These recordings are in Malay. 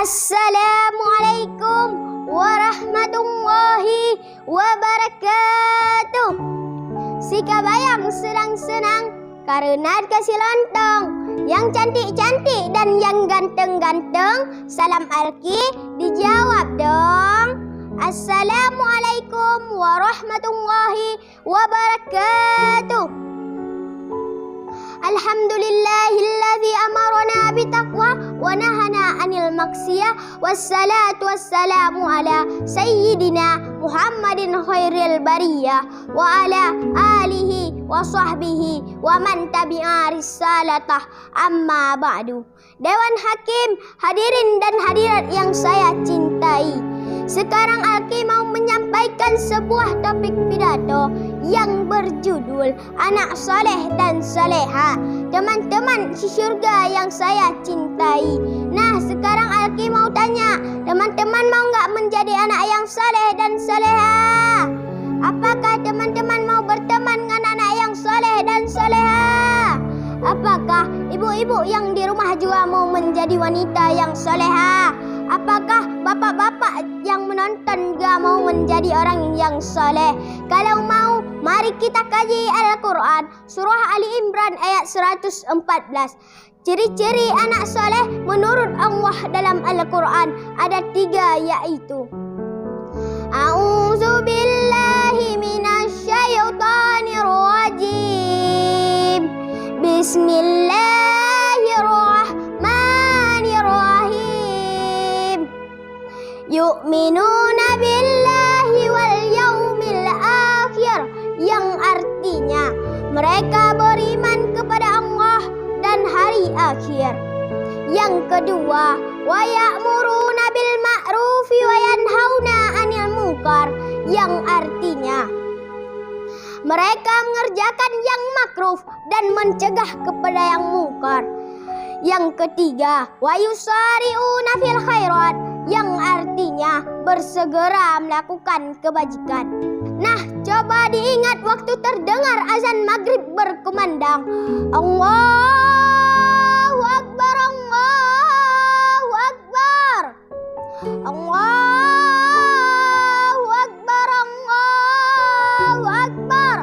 Assalamualaikum warahmatullahi wabarakatuh. Si kabayang senang-senang karena dikasih lontong. Yang cantik-cantik dan yang ganteng-ganteng, salam Alki dijawab dong. Assalamualaikum warahmatullahi wabarakatuh. Alhamdulillahilladzi amarna bitaqwa wa nahana 'anil maksiyah. Wassalatu wassalamu ala sayyidina Muhammadin khairil bariyah wa ala alihi wa sahbihi wa man tabi'a risalatah, amma ba'du. Dewan Hakim, hadirin dan hadirat yang saya cintai, sekarang Alki mau menyampaikan sebuah topik pidato yang berjudul Anak Soleh dan Soleha. Teman-teman si surga yang saya cintai. Nah, sekarang Alki mau tanya, teman-teman mau nggak menjadi anak yang soleh dan soleha? Apakah teman-teman mau berteman dengan anak yang soleh dan soleha? Apakah ibu-ibu yang di rumah juga mau menjadi wanita yang soleha? Apakah bapak-bapak yang menonton juga mau menjadi orang yang soleh? Kalau mau, mari kita kaji Al-Quran Surah Ali Imran ayat 114. Ciri-ciri anak soleh menurut Allah dalam Al-Quran ada 3, yaitu A'udzu billahi minasyaitonir rajim. Bismillahirrahmanirrahim. Yu'minuna billahi wal yaumil akhir, yang artinya mereka beriman kepada Allah dan hari akhir. Yang kedua, wa ya'muruna bil ma'rufi wa yanhauna 'anil munkar, yang artinya mereka mengerjakan yang makruh dan mencegah kepada yang mungkar. Yang ketiga, wa yusari'una fil khairat, yang artinya bersegera melakukan kebajikan. Nah, coba diingat waktu terdengar azan maghrib berkumandang. Allahu Akbar, Allahu Akbar, Allahu Akbar, Allahu Akbar.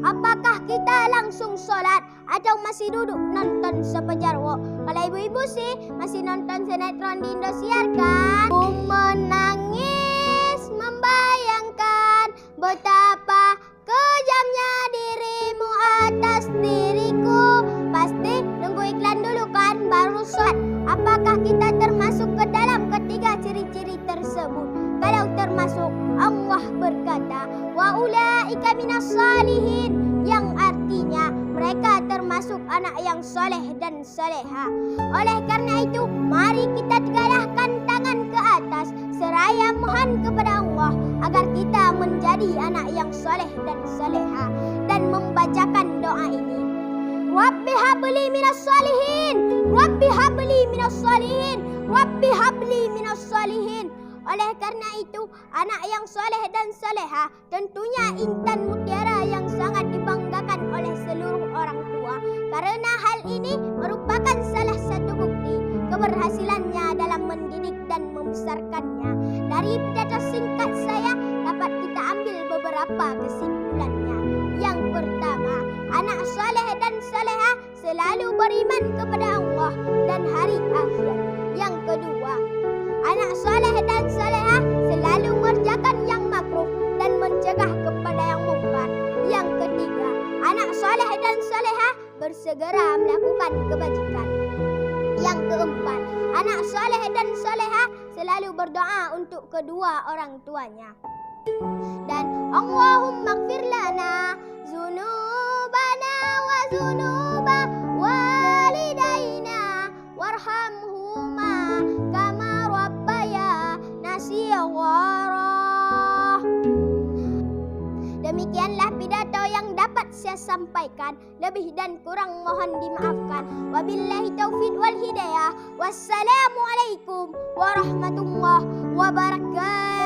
Apakah kita langsung sholat atau masih duduk nonton sepajarwo? Kalau ibu-ibu sih masih nonton sinetron di Indosiar kan? Ku menangis membayangkan betapa kejamnya dirimu atas diriku. Pasti nunggu iklan dulu kan baru sholat. Apakah kita termasuk ke dalam ketiga ciri-ciri tersebut? Kalau termasuk, Allah berkata, wa ulaika minas salihin, yang artinya mereka termasuk anak yang soleh dan soleha. Oleh karena itu, mari kita tegakkan tangan ke atas seraya mohon kepada Allah agar kita menjadi anak yang soleh dan soleha, dan membacakan doa ini. Rabbi habli minas salihin, Rabbi habli minas salihin, Rabbi habli minas salihin. Oleh karena itu, anak yang soleh dan soleha tentunya intan mutiara yang sangat dibanggakan oleh seluruh orang tua. Karena hal ini merupakan salah satu bukti keberhasilannya dalam mendidik dan membesarkannya. Dari pidato singkat saya dapat kita ambil beberapa kesimpulannya. Yang pertama, anak soleh dan soleha selalu beriman kepada Allah dan hari akhir. Yang kedua, anak soleh dan soleha selalu mengerjakan yang makruh dan mencegah kepada yang mungkar. Yang ketiga, anak soleh dan soleha bersegera melakukan kebajikan. Yang keempat, anak soleh dan soleha selalu berdoa untuk kedua orang tuanya. Dan Allahumma gfir lana zunubana wa zunuba walidaina warhamhuma kama rabbayana shighara. Demikianlah pidato yang dapat saya sampaikan. Lebih dan kurang mohon dimaafkan. Wabillahi taufiq wal hidayah. Wassalamualaikum warahmatullahi wabarakatuh.